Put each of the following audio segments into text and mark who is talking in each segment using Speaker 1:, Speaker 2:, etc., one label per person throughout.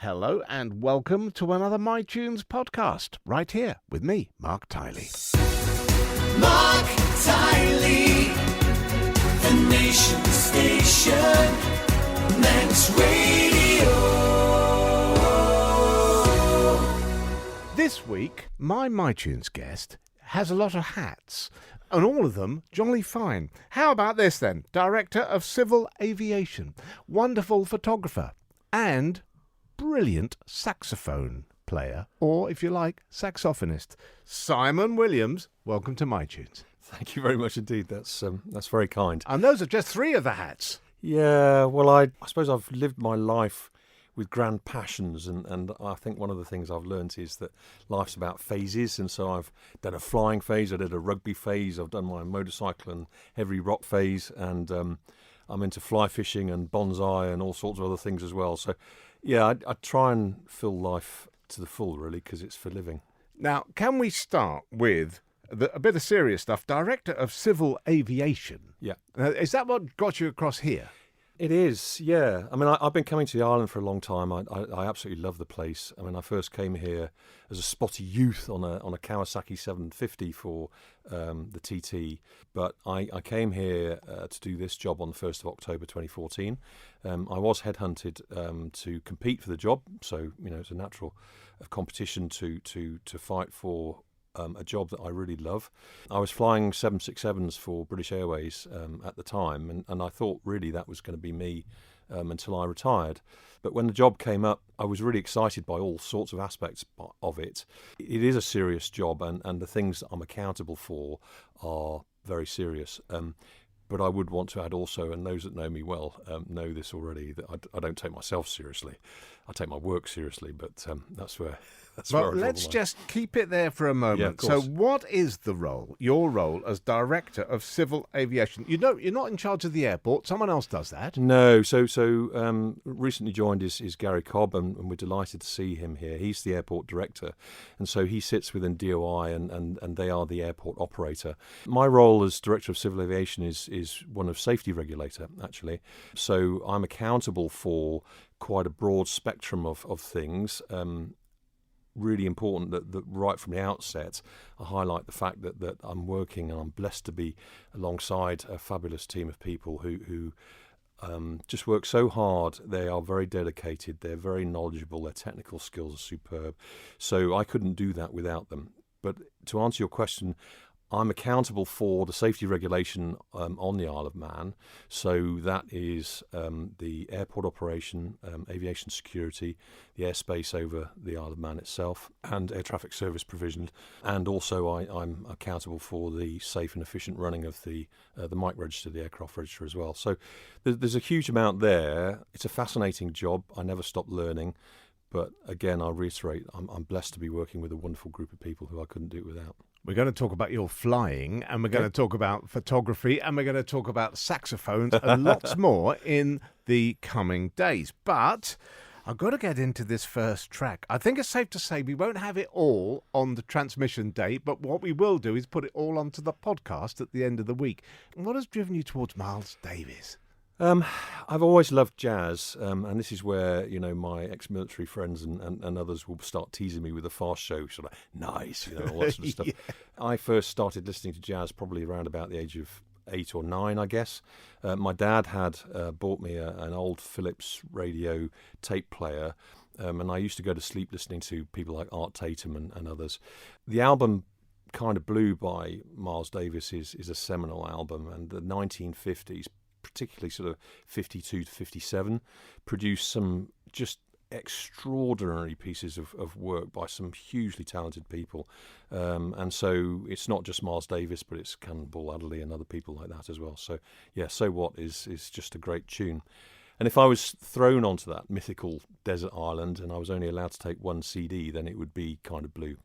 Speaker 1: Hello and welcome to another My Tunes podcast, right here with me, Marc Tyley.
Speaker 2: Marc Tyley, the nation station, Manx Radio.
Speaker 1: This week, my Tunes guest has a lot of hats, and all of them jolly fine. How about this then? Director of Civil Aviation, wonderful photographer, and brilliant saxophone player, or if you like, saxophonist. Simon Williams, welcome to My Tunes.
Speaker 3: Thank you very much indeed. That's very kind.
Speaker 1: And those are just three of the hats.
Speaker 3: Yeah, well, I suppose I've lived my life with grand passions, and I think one of the things I've learned is that life's about phases, and so I've done a flying phase, I did a rugby phase, I've done my motorcycle and heavy rock phase, and I'm into fly fishing and bonsai and all sorts of other things as well. So, yeah, I try and fill life to the full, really, because it's for living.
Speaker 1: Now, can we start with a bit of serious stuff? Director of Civil Aviation.
Speaker 3: Yeah.
Speaker 1: Is that what got you across here?
Speaker 3: It is, yeah. I mean, I've been coming to the island for a long time. I absolutely love the place. I mean, I first came here as a spotty youth on a Kawasaki 750 for the TT, but I came here to do this job on the 1st of October 2014. I was headhunted to compete for the job, so it's a natural competition to fight for a job that I really love. I was flying 767s for British Airways at the time, and I thought really that was going to be me until I retired. But when the job came up, I was really excited by all sorts of aspects of it. It is a serious job, and the things that I'm accountable for are very serious. But I would want to add also, and those that know me well know this already, that I don't take myself seriously. I take my work seriously, but that's where I draw the line.
Speaker 1: Let's just keep it there for a moment.
Speaker 3: Yeah, of
Speaker 1: so
Speaker 3: course.
Speaker 1: what is the role, your role as Director of Civil Aviation? You're not in charge of the airport. Someone else does that.
Speaker 3: No, so recently joined is Gary Cobb, and we're delighted to see him here. He's the airport director, and so he sits within DOI, and they are the airport operator. My role as Director of Civil Aviation is one of safety regulator, actually. So I'm accountable for quite a broad spectrum of things. Really important that right from the outset I highlight the fact that I'm working, and I'm blessed to be alongside a fabulous team of people who just work so hard. They are very dedicated, they're very knowledgeable, their technical skills are superb. So I couldn't do that without them. But to answer your question, I'm accountable for the safety regulation on the Isle of Man. So that is the airport operation, aviation security, the airspace over the Isle of Man itself, and air traffic service provision. And also I'm accountable for the safe and efficient running of the mic register, the aircraft register as well. So there's a huge amount there. It's a fascinating job. I never stop learning. But again, I'll reiterate, I'm blessed to be working with a wonderful group of people who I couldn't do it without.
Speaker 1: We're going to talk about your flying, and we're going to talk about photography, and we're going to talk about saxophones and lots more in the coming days. But I've got to get into this first track. I think it's safe to say we won't have it all on the transmission date, but what we will do is put it all onto the podcast at the end of the week. And what has driven you towards Miles Davis?
Speaker 3: I've always loved jazz, and this is where my ex-military friends and others will start teasing me with the fast show, sort of nice, all that sort of stuff.
Speaker 1: Yeah.
Speaker 3: I first started listening to jazz probably around about the age of 8 or 9, I guess. My dad had bought me an old Philips radio tape player, and I used to go to sleep listening to people like Art Tatum and others. The album Kind of Blue by Miles Davis is a seminal album, and the 1950s, particularly sort of 52 to 57, produced some just extraordinary pieces of work by some hugely talented people. And so it's not just Miles Davis, but it's Cannonball Adderley and other people like that as well. So, yeah, So What is just a great tune. And if I was thrown onto that mythical desert island and I was only allowed to take one CD, then it would be Kind of Blue.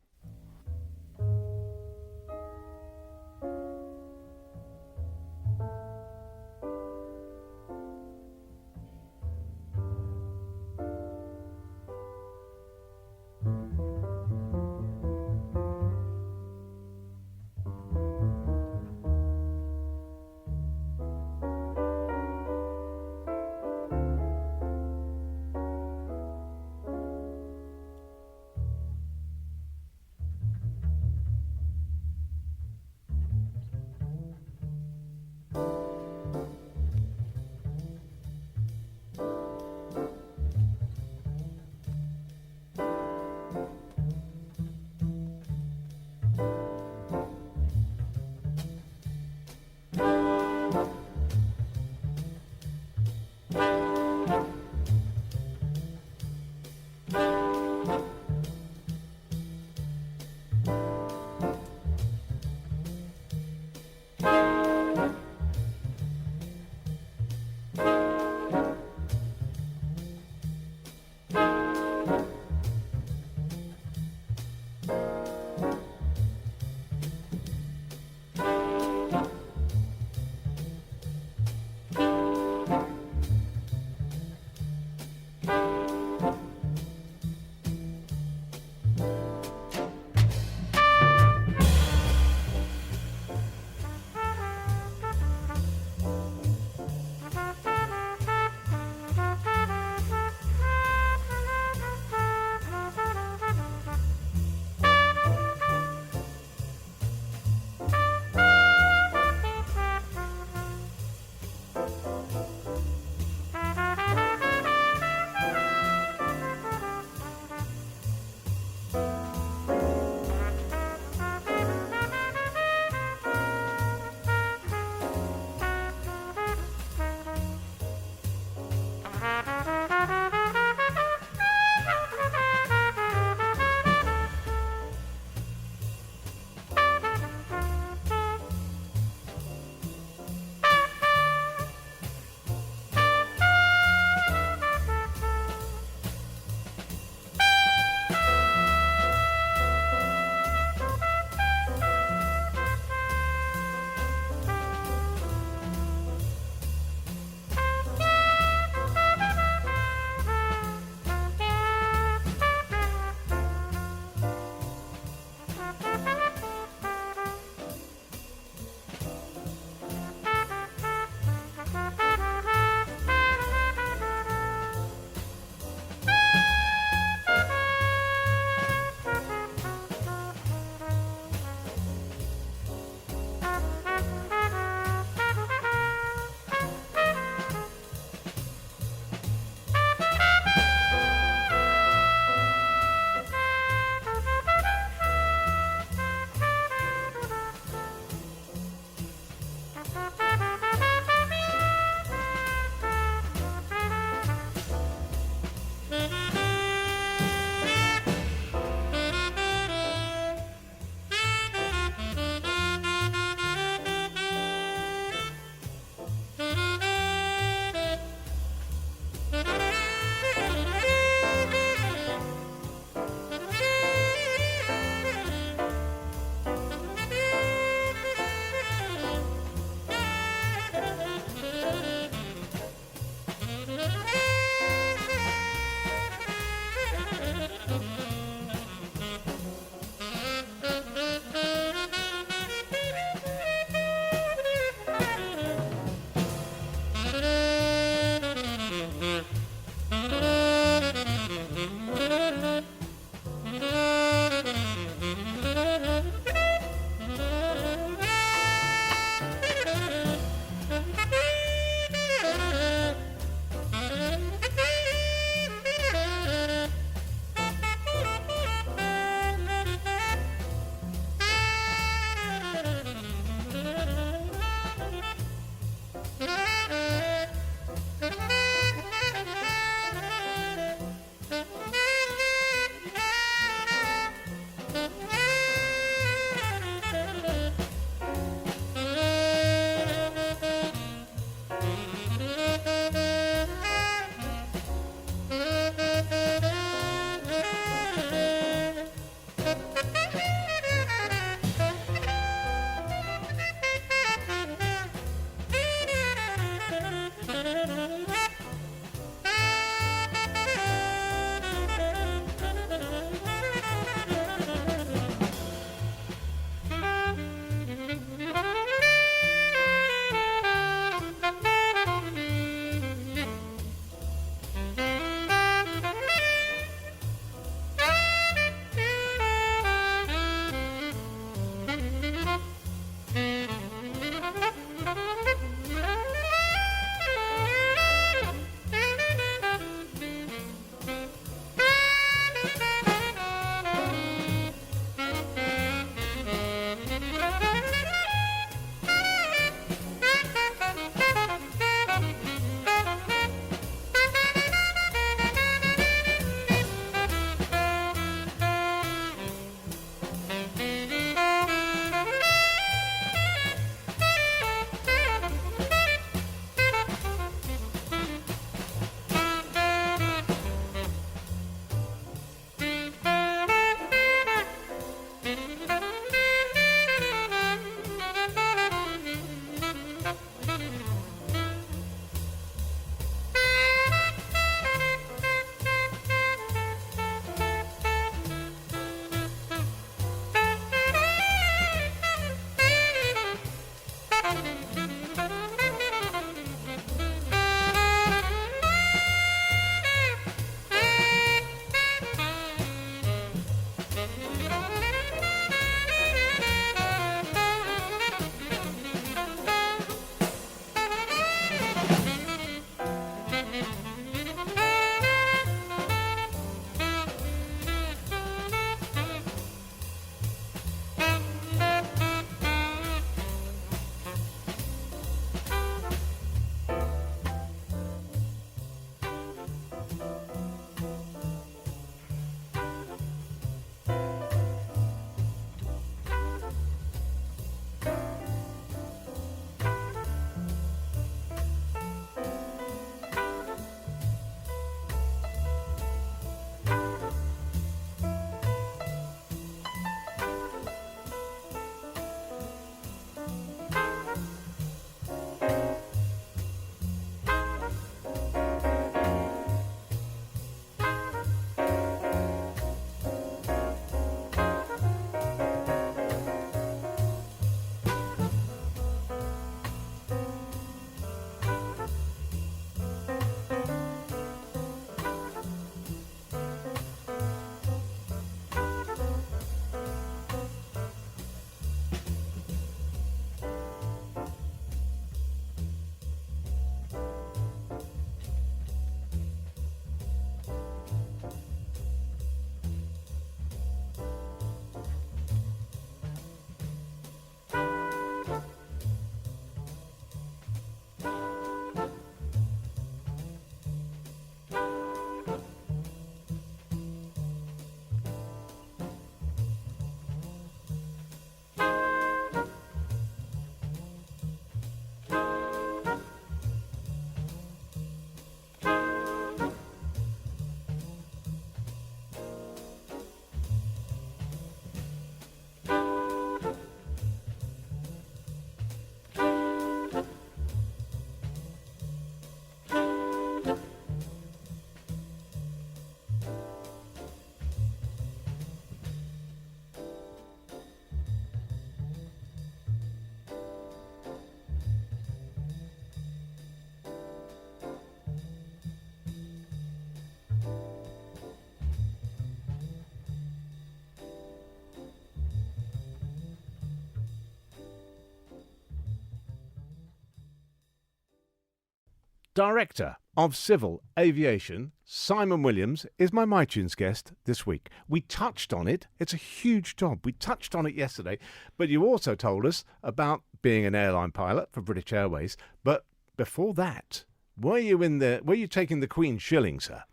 Speaker 1: Director of Civil Aviation, Simon Williams, is my MyTunes guest this week. We touched on it. It's a huge job. We touched on it yesterday, but you also told us about being an airline pilot for British Airways. But before that, were you taking the Queen's shilling, sir?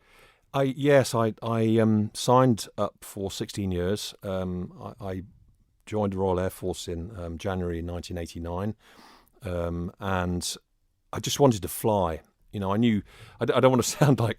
Speaker 3: Yes, I signed up for 16 years. I joined the Royal Air Force in January 1989, and I just wanted to fly. You know, I knew I don't want to sound like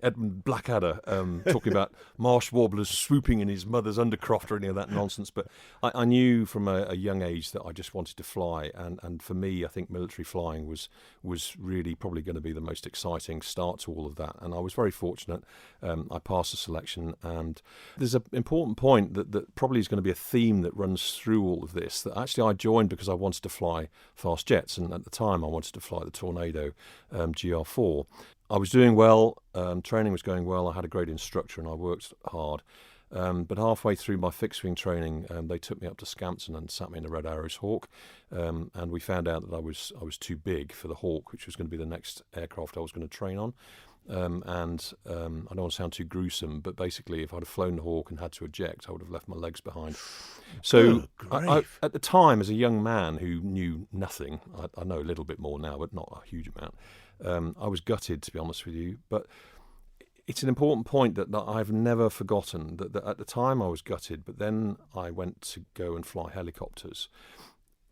Speaker 3: Edmund Blackadder talking about marsh warblers swooping in his mother's undercroft or any of that nonsense, but I knew from a young age that I just wanted to fly, and for me, I think military flying was really probably going to be the most exciting start to all of that, and I was very fortunate. I passed the selection, and there's an important point that probably is going to be a theme that runs through all of this, that actually I joined because I wanted to fly fast jets, and at the time I wanted to fly the Tornado GR4. I was doing well, training was going well, I had a great instructor and I worked hard. But halfway through my fixed-wing training, they took me up to Scampton and sat me in a Red Arrows Hawk, and we found out that I was too big for the Hawk, which was going to be the next aircraft I was going to train on. I don't want to sound too gruesome, but basically if I'd have flown the Hawk and had to eject, I would have left my legs behind. So I, at the time, as a young man who knew nothing, I know a little bit more now, but not a huge amount, I was gutted, to be honest with you. But it's an important point that I've never forgotten, that at the time I was gutted, but then I went to go and fly helicopters,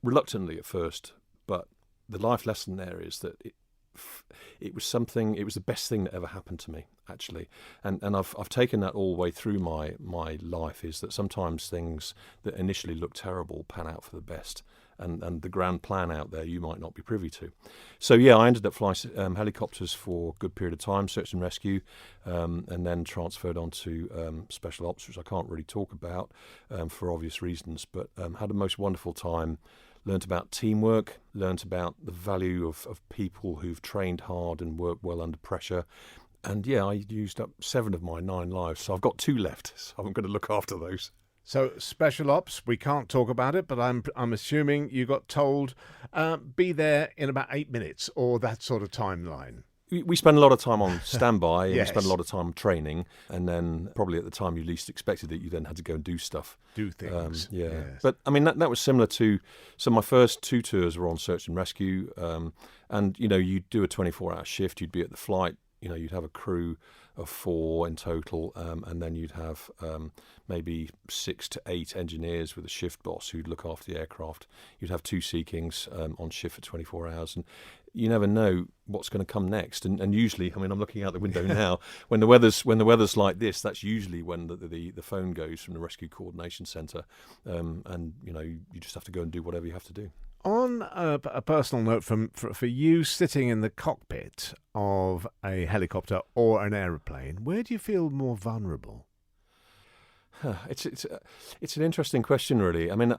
Speaker 3: reluctantly at first, but the life lesson there is that it was the best thing that ever happened to me, actually, and I've taken that all the way through my life, is that sometimes things that initially look terrible pan out for the best, and the grand plan out there you might not be privy to. So yeah, I ended up flying helicopters for a good period of time, search and rescue, and then transferred on to special ops, which I can't really talk about for obvious reasons, but had a most wonderful time. Learned about teamwork, learned about the value of people who've trained hard and worked well under pressure. And yeah, I used up 7 of my 9 lives, so I've got 2 left, so I'm going to look after those.
Speaker 1: So special ops, we can't talk about it, but I'm assuming you got told be there in about 8 minutes, or that sort of timeline.
Speaker 3: We spend a lot of time on standby, and
Speaker 1: Yes.
Speaker 3: we spend a lot of time training, and then probably at the time you least expected it, you then had to go and do stuff.
Speaker 1: Do things.
Speaker 3: Yeah.
Speaker 1: Yes.
Speaker 3: But I mean, that was similar to, so my first 2 tours were on search and rescue, and you know, you'd do a 24-hour shift, you'd be at the flight, you know, you'd have a crew of 4 in total, and then you'd have maybe 6 to 8 engineers with a shift boss who'd look after the aircraft. You'd have 2 Sea Kings on shift for 24 hours, and you never know what's going to come next. And usually, I mean, I'm looking out the window now. When the weather's like this, that's usually when the phone goes from the Rescue Coordination Centre, and you know, you just have to go and do whatever you have to do.
Speaker 1: On a personal note, for you sitting in the cockpit of a helicopter or an aeroplane, where do you feel more vulnerable?
Speaker 3: It's an interesting question, really. I mean,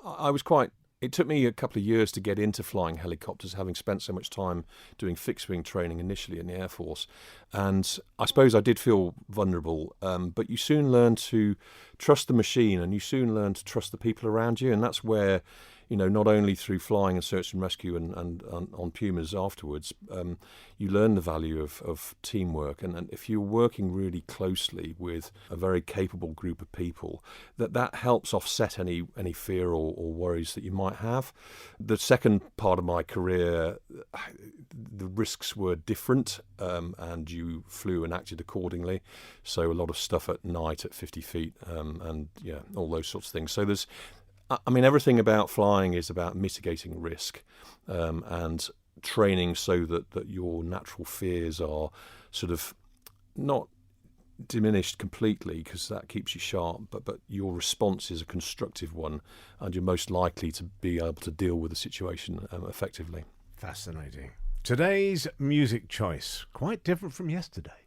Speaker 3: I was quite. It took me a couple of years to get into flying helicopters, having spent so much time doing fixed-wing training initially in the Air Force. And I suppose I did feel vulnerable, but you soon learn to trust the machine, and you soon learn to trust the people around you. And that's where, you know, not only through flying and search and rescue and on Pumas afterwards, you learn the value of teamwork. And if you're working really closely with a very capable group of people, that helps offset any fear or worries that you might have. The second part of my career, the risks were different, and you flew and acted accordingly. So a lot of stuff at night at 50 feet, and yeah, all those sorts of things. So I mean, everything about flying is about mitigating risk, and training so that your natural fears are sort of not diminished completely, because that keeps you sharp, but your response is a constructive one, and you're most likely to be able to deal with the situation effectively.
Speaker 1: Fascinating. Today's music choice, quite different from yesterday.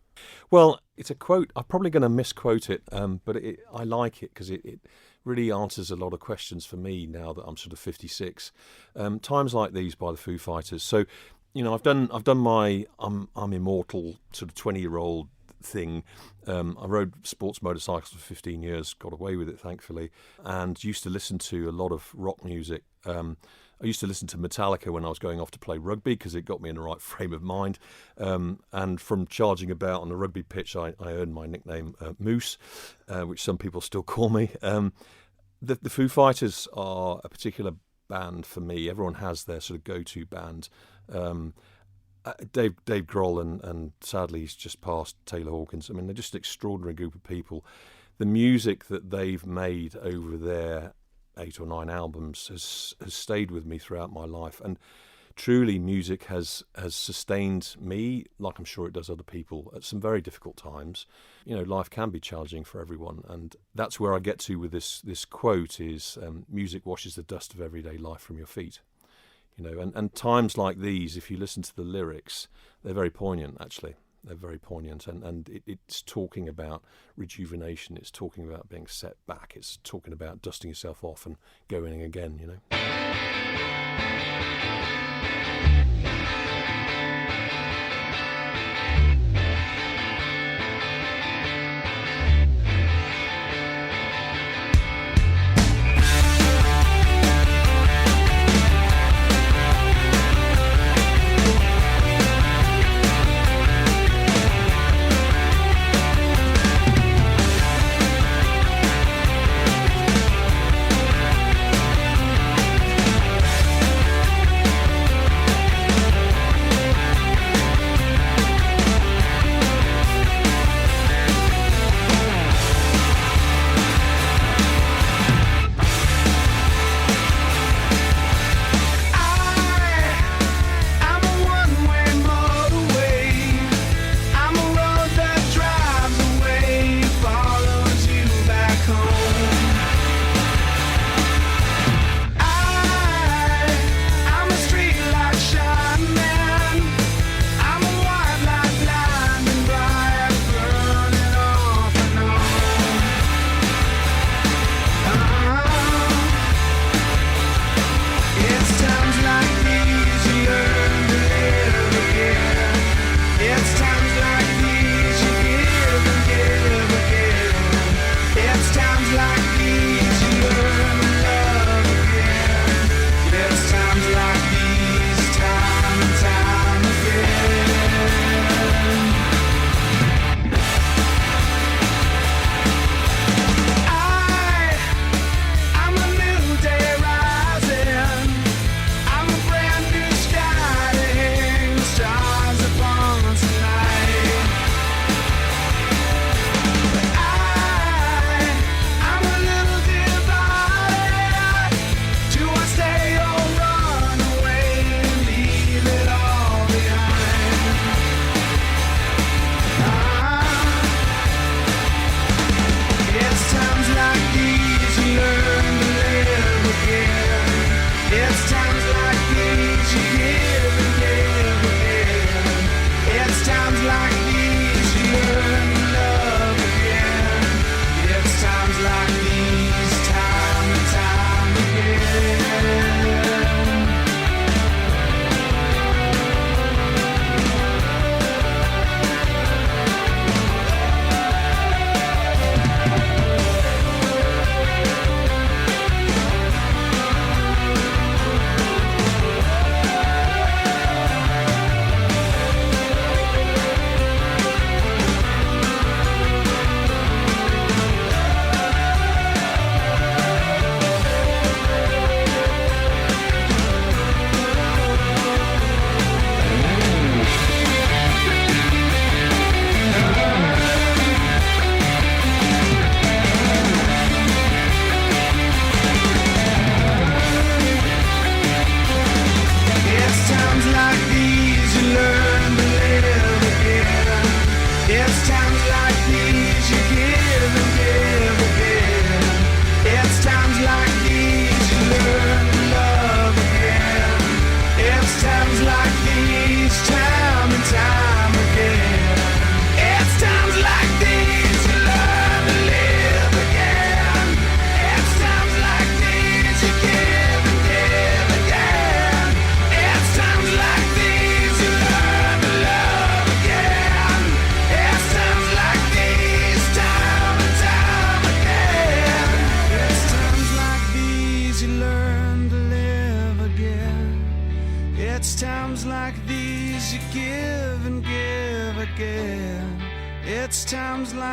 Speaker 3: Well, it's a quote. I'm probably going to misquote it, but I like it because it really answers a lot of questions for me now that I'm sort of 56. Times Like These by the Foo Fighters. So, you know, I've done my I'm immortal sort of 20-year-old thing. I rode sports motorcycles for 15 years, got away with it thankfully, and used to listen to a lot of rock music. I used to listen to Metallica when I was going off to play rugby because it got me in the right frame of mind. And from charging about on the rugby pitch, I earned my nickname Moose, which some people still call me. The Foo Fighters are a particular band for me. Everyone has their sort of go-to band. Dave Grohl and sadly he's just passed, Taylor Hawkins. I mean, they're just an extraordinary group of people. The music that they've made over their 8 or 9 albums has stayed with me throughout my life, and truly music has sustained me, like I'm sure it does other people, at some very difficult times. You know, life can be challenging for everyone, and that's where I get to with this quote is music washes the dust of everyday life from your feet. You know, and times like these, if you listen to the lyrics, they're very poignant, actually. They're very poignant, and it's talking about rejuvenation. It's talking about being set back. It's talking about dusting yourself off and going again, you know.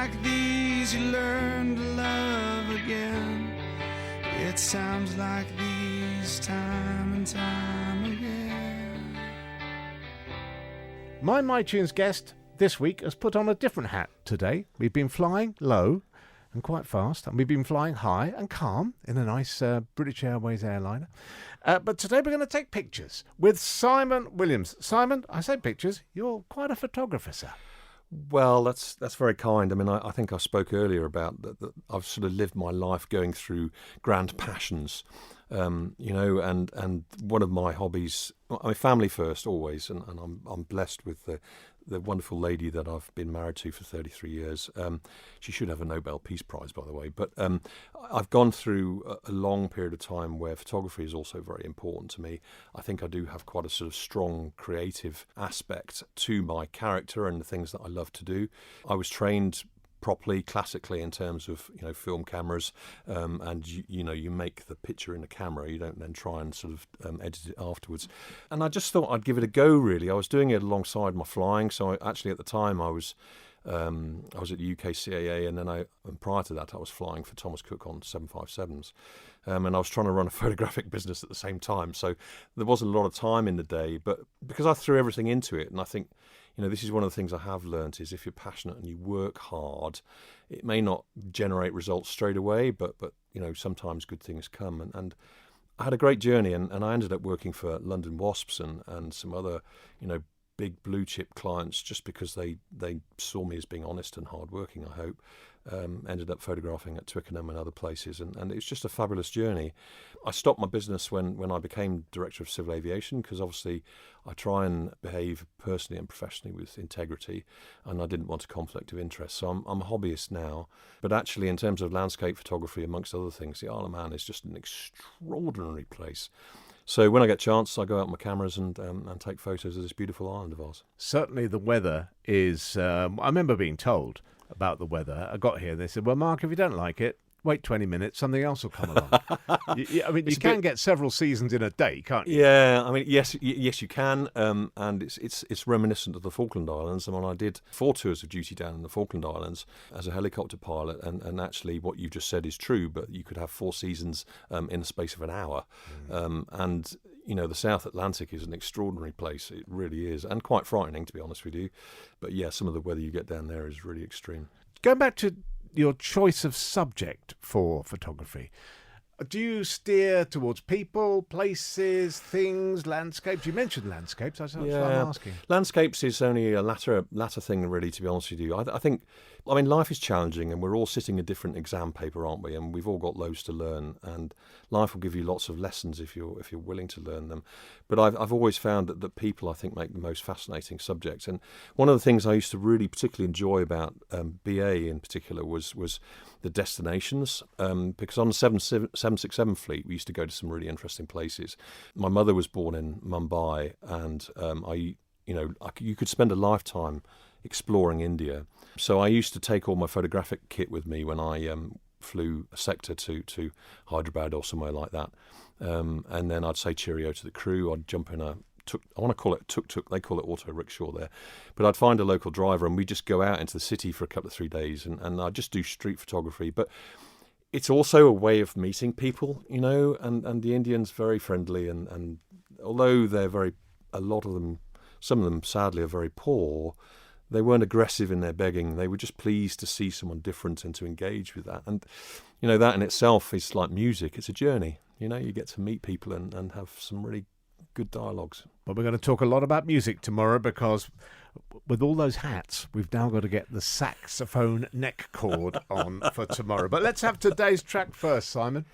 Speaker 2: like these you learn to love again. It sounds like these time and time again.
Speaker 1: My MyTunes guest this week has put on a different hat today. We've been flying low and quite fast, and we've been flying high and calm in a nice British Airways airliner. But today we're going to take pictures with Simon Williams. Simon, I say pictures, you're quite a photographer, sir.
Speaker 3: Well, that's very kind. I mean, I think I spoke earlier about that I've sort of lived my life going through grand passions, and one of my hobbies, I mean, family first always, and I'm blessed with the wonderful lady that I've been married to for 33 years. She should have a Nobel Peace Prize, by the way. But I've gone through a long period of time where photography is also very important to me. I think I do have quite a sort of strong creative aspect to my character and the things that I love to do. I was trained properly, classically, in terms of film cameras, and you make the picture in the camera. You don't then try and sort of edit it afterwards. And I just thought I'd give it a go. Really, I was doing it alongside my flying. So actually, at the time, I was at the UK CAA, and prior to that, I was flying for Thomas Cook on 757s, and I was trying to run a photographic business at the same time. So there wasn't a lot of time in the day, but because I threw everything into it, and I think, this is one of the things I have learnt is if you're passionate and you work hard, it may not generate results straight away, but sometimes good things come. And I had a great journey, and I ended up working for London Wasps and some other, big blue chip clients just because they saw me as being honest and hardworking, I hope. Ended up photographing at Twickenham and other places, and it's just a fabulous journey. I stopped my business when I became Director of Civil Aviation, because obviously I try and behave personally and professionally with integrity, and I didn't want a conflict of interest. So I'm a hobbyist now, but actually in terms of landscape photography, amongst other things, the Isle of Man is just an extraordinary place. So when I get a chance, I go out with my cameras and take photos of this beautiful island of ours.
Speaker 1: Certainly the weather is... I remember being told about the weather. I got here and they said, well, Mark, if you don't like it, wait 20 minutes, something else will come along. You can get several seasons in a day, can't you?
Speaker 3: Yeah, I mean, yes, you can, and it's reminiscent of the Falkland Islands. And when I did 4 tours of duty down in the Falkland Islands as a helicopter pilot, and actually what you just said is true, but you could have 4 seasons in the space of an hour. And the South Atlantic is an extraordinary place. It really is, and quite frightening, to be honest with you. But yeah, some of the weather you get down there is really extreme.
Speaker 1: Going back to your choice of subject for photography, do you steer towards people, places, things, landscapes? You mentioned landscapes. That's what I'm asking.
Speaker 3: Landscapes is only a latter thing, really, to be honest with you. I think, life is challenging, and we're all sitting a different exam paper, aren't we? And we've all got loads to learn, and life will give you lots of lessons if you're willing to learn them. But I've always found that people, I think, make the most fascinating subjects. And one of the things I used to really particularly enjoy about BA in particular was the destinations, because on the 767 fleet we used to go to some really interesting places. My mother was born in Mumbai, and you could spend a lifetime exploring India. So I used to take all my photographic kit with me when I flew a sector to Hyderabad or somewhere like that, and then I'd say cheerio to the crew. I'd jump in I want to call it tuk-tuk, they call it auto rickshaw there, but I'd find a local driver and we'd just go out into the city for a couple of 3 days, and I'd just do street photography. But it's also a way of meeting people, and the Indians very friendly, and although they're a lot of them, some of them sadly are very poor, they weren't aggressive in their begging. They were just pleased to see someone different and to engage with that. And, that in itself is like music. It's a journey. You get to meet people and have some really good dialogues.
Speaker 1: Well, we're going to talk a lot about music tomorrow, because with all those hats, we've now got to get the saxophone neck cord on for tomorrow. But let's have today's track first, Simon.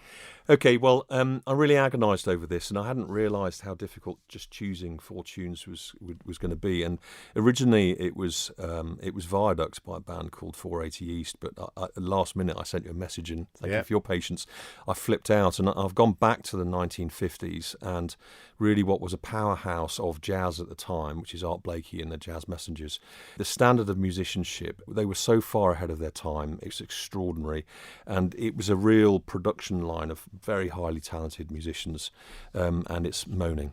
Speaker 3: Okay, well, I really agonised over this, and I hadn't realised how difficult just choosing 4 tunes was going to be. And originally, it was Viaducts by a band called 480 East. But at the last minute, I sent you a message, and thank you for your patience. I flipped out, and I've gone back to the 1950s, and really what was a powerhouse of jazz at the time, which is Art Blakey and the Jazz Messengers. The standard of musicianship, they were so far ahead of their time. It's extraordinary, and it was a real production line of very highly talented musicians, and it's moaning.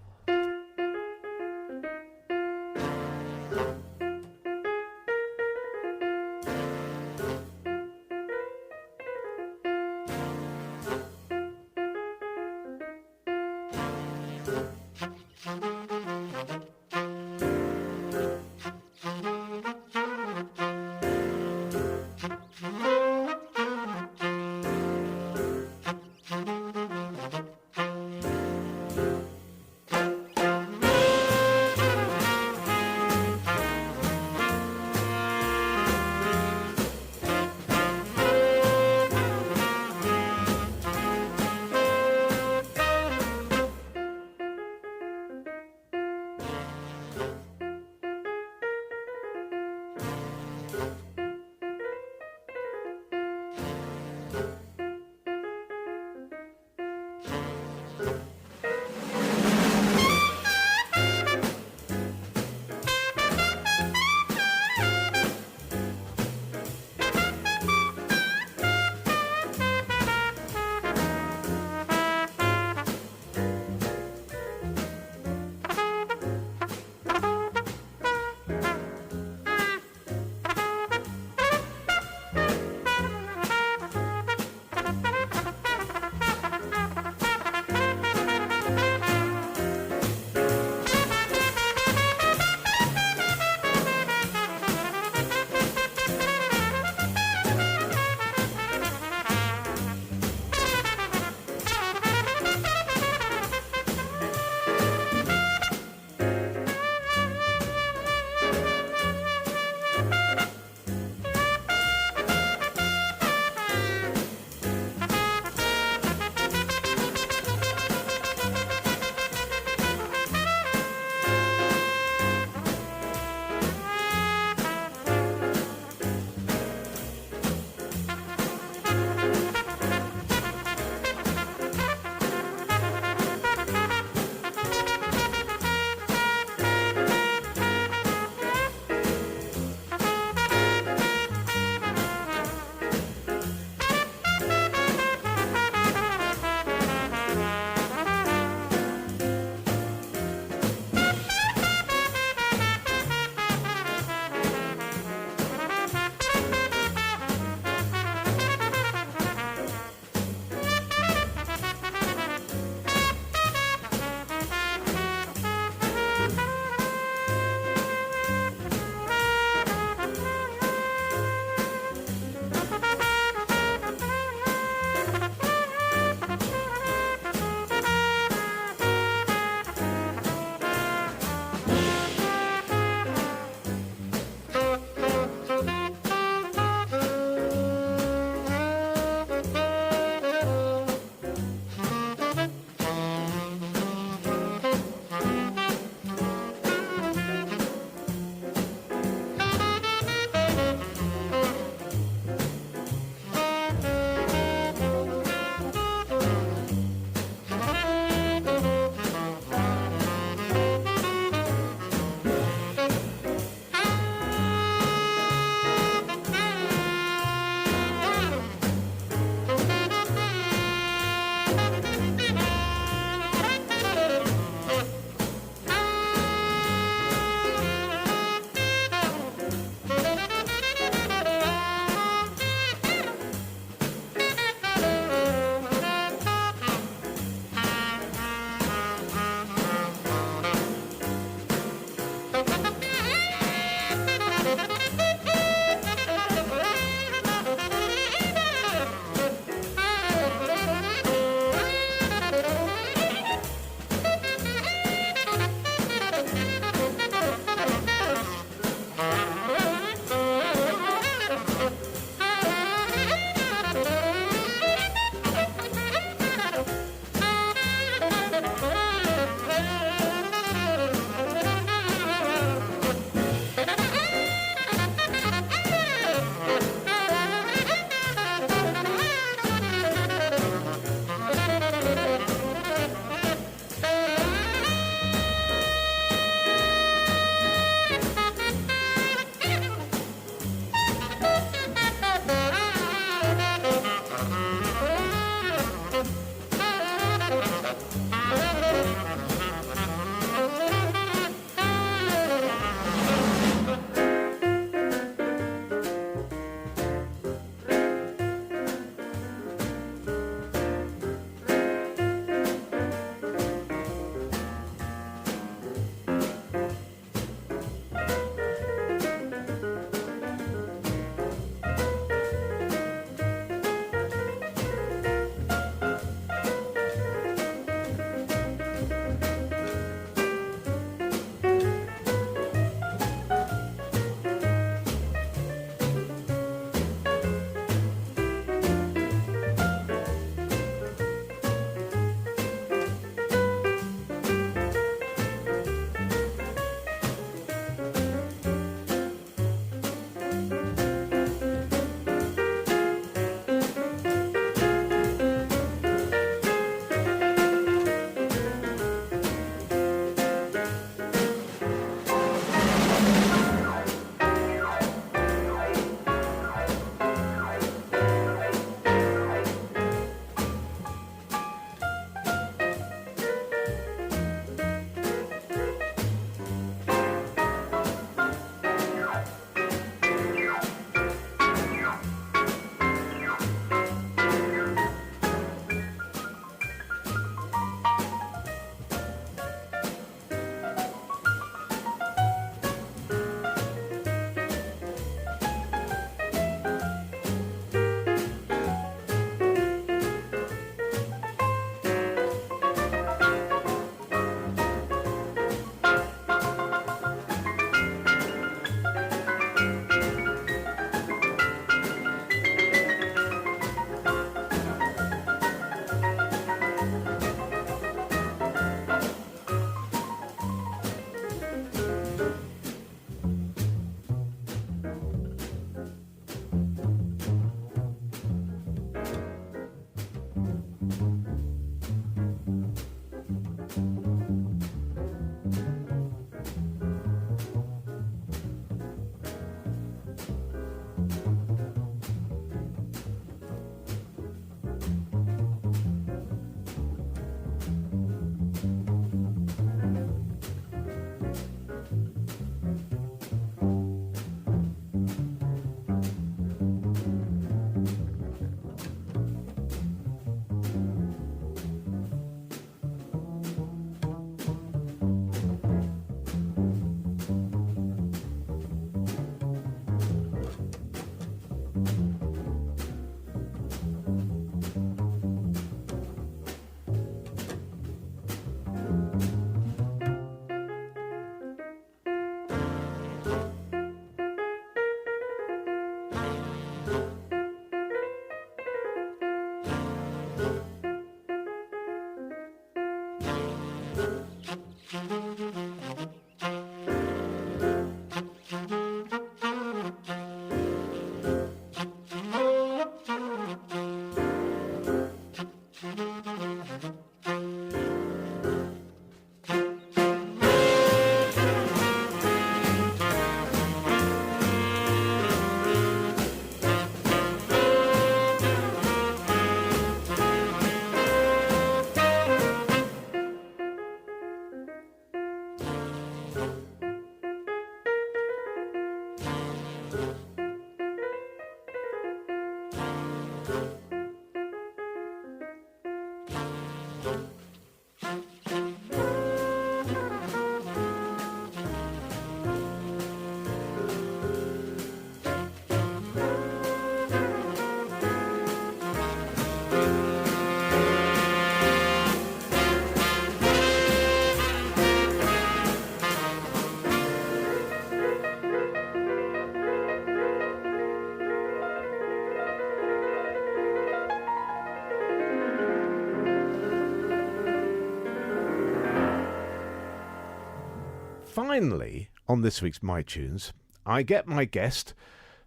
Speaker 1: finally, on this week's My Tunes, I get my guest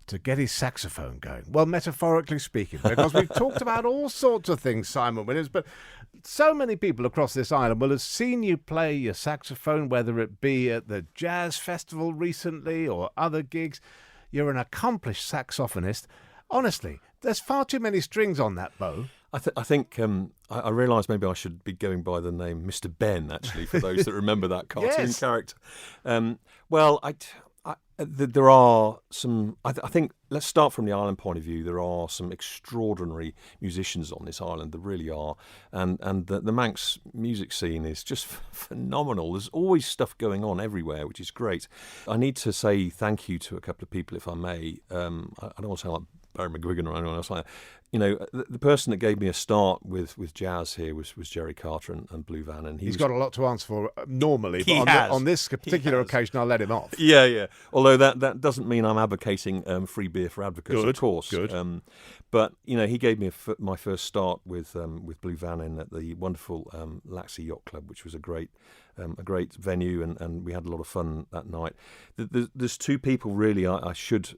Speaker 1: to get his saxophone going. Well, metaphorically speaking, because we've talked about all sorts of things, Simon Williams, but so many people across this island will have seen you play your saxophone, whether it be at the jazz festival recently or other gigs. You're an accomplished saxophonist. Honestly, there's far too many strings on that bow.
Speaker 3: I think I realised maybe I should be going by the name Mr. Ben, actually, for those that remember that cartoon
Speaker 1: Yes.
Speaker 3: character. Well, there are some. I think let's start from the island point of view. There are some extraordinary musicians on this island. There really are, and the Manx music scene is just phenomenal. There's always stuff going on everywhere, which is great. I need to say thank you to a couple of people, if I may. I don't want to sound like Barry McGuigan or anyone else like that. You know, the person that gave me a start with jazz here was Jerry Carter and Blue Van, and
Speaker 1: He's got a lot to answer for normally,
Speaker 3: He
Speaker 1: but
Speaker 3: has.
Speaker 1: on this particular
Speaker 3: has.
Speaker 1: occasion, I'll let him off.
Speaker 3: Yeah. Although that doesn't mean I'm advocating free beer for advocates,
Speaker 1: Good,
Speaker 3: of course.
Speaker 1: good.
Speaker 3: But you know, he gave me my first start with Blue Van in at the wonderful Laxey Yacht Club, which was a great venue, and we had a lot of fun that night. There's two people really I should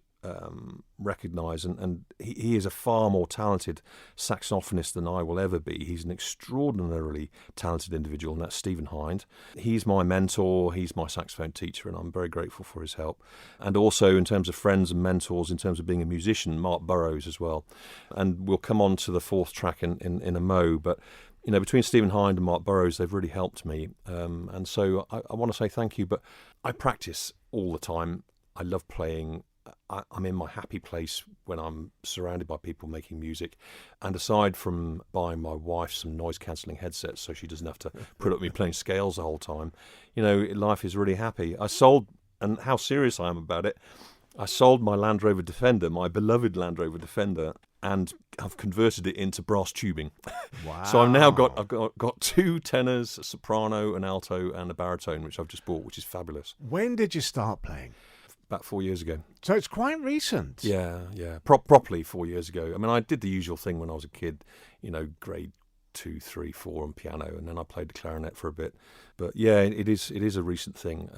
Speaker 3: recognise, and he is a far more talented saxophonist than I will ever be. He's an extraordinarily talented individual, and that's Stephen Hind. He's my mentor, he's my saxophone teacher, and I'm very grateful for his help. And also in terms of friends and mentors, in terms of being a musician, Mark Burrows as well. And we'll come on to the fourth track in a mo, but you know, between Stephen Hind and Mark Burrows, they've really helped me. And so I want to say thank you, but I practice all the time. I love playing. I'm in my happy place when I'm surrounded by people making music. And aside from buying my wife some noise-cancelling headsets so she doesn't have to put up with me playing scales the whole time, you know, life is really happy. And how serious I am about it, I sold my Land Rover Defender, my beloved Land Rover Defender, and I've converted it into brass tubing.
Speaker 1: Wow.
Speaker 3: So I've got two tenors, a soprano, an alto, and a baritone, which I've just bought, which is fabulous.
Speaker 1: When did you start playing?
Speaker 3: About 4 years ago.
Speaker 1: So it's quite recent.
Speaker 3: Yeah. Properly 4 years ago. I mean, I did the usual thing when I was a kid, you know, grade 2, 3, 4 on piano, and then I played the clarinet for a bit. But yeah, it is a recent thing.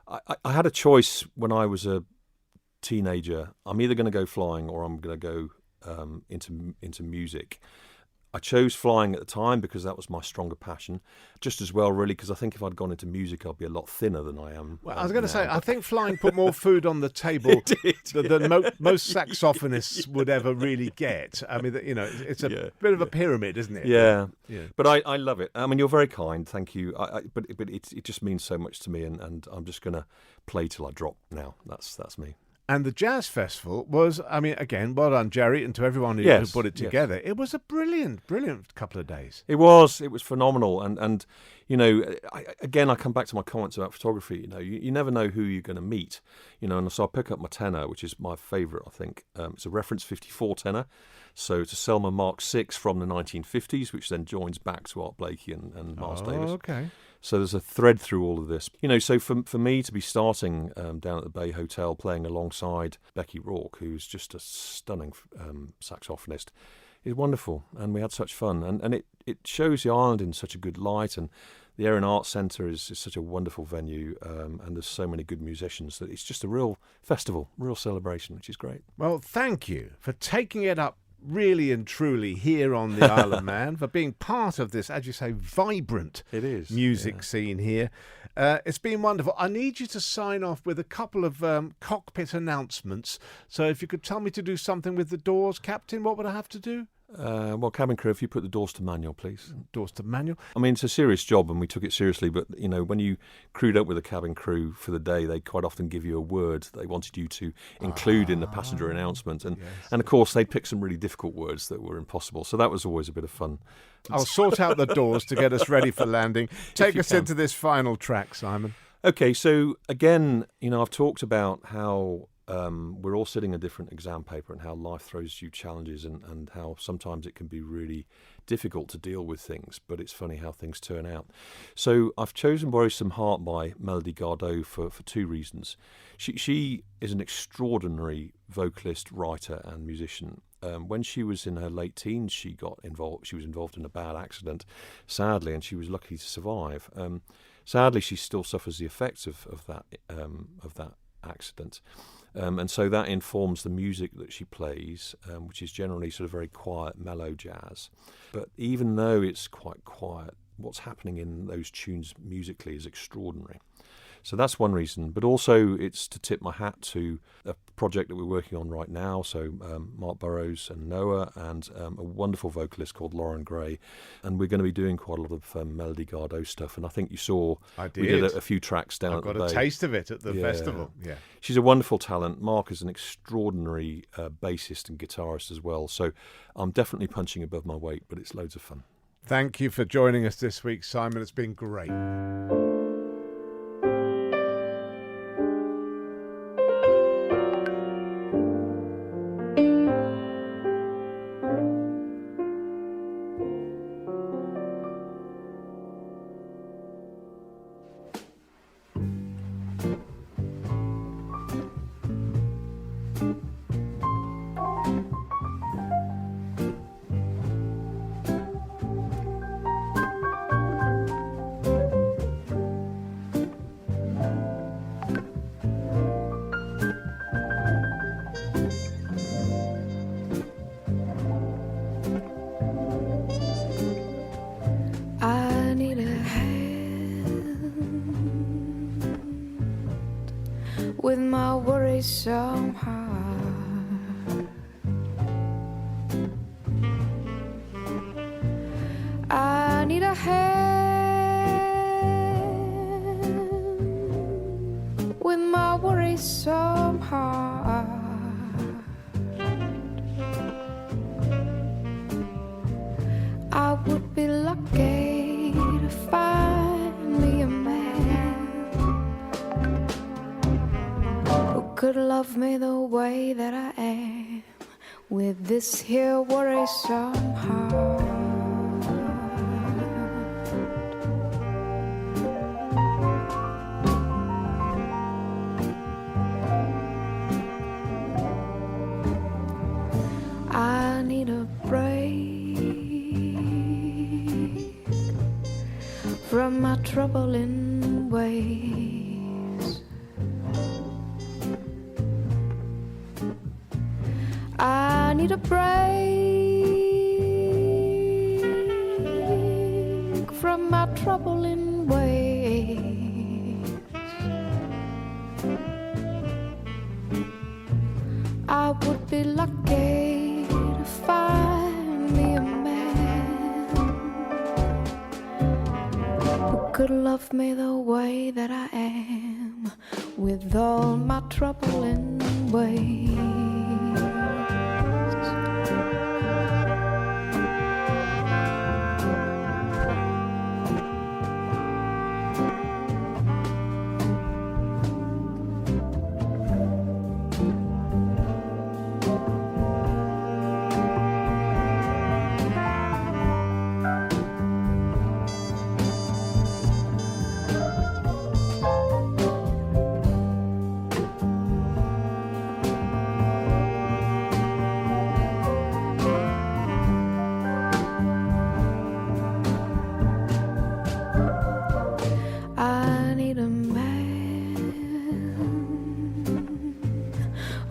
Speaker 3: I had a choice when I was a teenager. I'm either going to go flying or I'm going to go into music. I chose flying at the time because that was my stronger passion. Just as well, really, because I think if I'd gone into music, I'd be a lot thinner than I am.
Speaker 1: Well, I was going to say,
Speaker 3: now.
Speaker 1: I think flying put more food on the table than most saxophonists would ever really get. I mean, you know, it's a bit of a pyramid, isn't it?
Speaker 3: Yeah.
Speaker 1: Yeah.
Speaker 3: But I love it. I mean, you're very kind, thank you. But it just means so much to me, and I'm just going to play till I drop now. That's me.
Speaker 1: And the Jazz Festival was, I mean, again, well done, Jerry, and to everyone who put it together. Yes. It was a brilliant couple of days.
Speaker 3: It was phenomenal. And you know, I come back to my comments about photography. You know, you never know who you're going to meet. You know, and so I pick up my tenor, which is my favourite, I think. It's a reference 54 tenor. So it's a Selmer Mark VI from the 1950s, which then joins back to Art Blakey and Miles Davis.
Speaker 1: Okay.
Speaker 3: So there's a thread through all of this. You know, so for me to be starting down at the Bay Hotel playing alongside Becky Rourke, who's just a stunning saxophonist, is wonderful. And we had such fun. And it shows the island in such a good light. And the Erin Arts Centre is such a wonderful venue. And there's so many good musicians that it's just a real festival, real celebration, which is great.
Speaker 1: Well, thank you for taking it up really and truly here on the Isle of Man, for being part of this, as you say, vibrant music scene here. It's been wonderful. I need you to sign off with a couple of cockpit announcements. So if you could tell me to do something with the doors, Captain, what would I have to do?
Speaker 3: Well, cabin crew, if you put the doors to manual, please.
Speaker 1: Doors to manual.
Speaker 3: I mean, it's a serious job and we took it seriously, but, you know, when you crewed up with a cabin crew for the day, they quite often give you a word they wanted you to include in the passenger announcement. And, and of course, they picked some really difficult words that were impossible. So that was always a bit of fun.
Speaker 1: I'll sort out the doors to get us ready for landing. Take us into this final track, Simon.
Speaker 3: Okay, so again, you know, I've talked about how we're all sitting a different exam paper and how life throws you challenges and how sometimes it can be really difficult to deal with things, but it's funny how things turn out. So I've chosen Borrow Some Heart by Melody Gardot for two reasons. She is an extraordinary vocalist, writer and musician. When she was in her late teens, she was involved in a bad accident, sadly, and she was lucky to survive. Sadly, she still suffers the effects of that accident. And so that informs the music that she plays, which is generally sort of very quiet, mellow jazz. But even though it's quite quiet, what's happening in those tunes musically is extraordinary. So that's one reason. But also it's to tip my hat to a project that we're working on right now. So Mark Burrows and Noah and a wonderful vocalist called Lauren Gray. And we're going to be doing quite a lot of Melody Gardot stuff. And I think you saw we did a few tracks down at the Bay.
Speaker 1: I got a taste of it at the festival. Yeah,
Speaker 3: she's a wonderful talent. Mark is an extraordinary bassist and guitarist as well. So I'm definitely punching above my weight, but it's loads of fun.
Speaker 1: Thank you for joining us this week, Simon. It's been great.
Speaker 4: I need a hand with my worrisome heart. I need a hand with my worrisome heart. I would be lucky to find me a man who could love me the way that I am, with this here worrisome heart. I need a break from my troubling ways. I need a break from my troubling ways. I would be lucky to find me a man who could love me the way that I am, with all my troubling ways. I need a man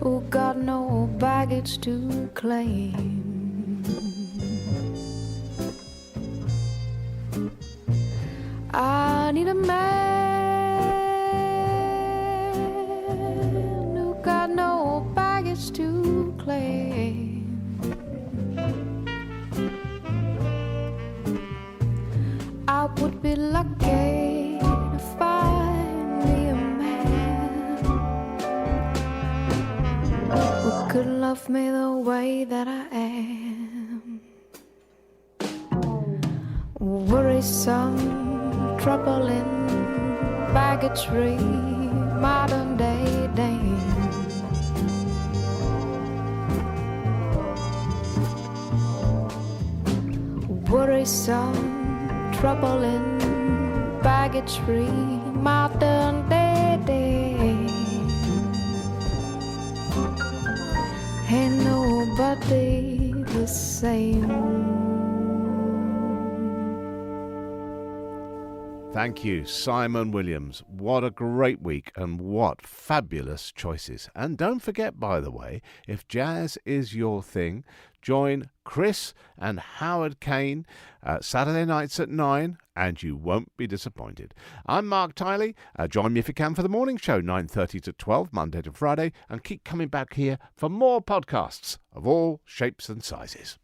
Speaker 4: who got no baggage to claim. I need a man who got no baggage to claim. I would be lucky to find me a man who could love me the way that I am. Worrisome, troubling, baggage-free, modern-day dame. Worrisome, troubling, baggage-free, modern-day dame. Ain't nobody the same.
Speaker 1: Thank you, Simon Williams. What a great week and what fabulous choices. And don't forget, by the way, if jazz is your thing, join Chris and Howard Kane Saturday nights at 9 and you won't be disappointed. I'm Marc Tyley. Join me if you can for the morning show, 9:30 to 12, Monday to Friday, and keep coming back here for more podcasts of all shapes and sizes.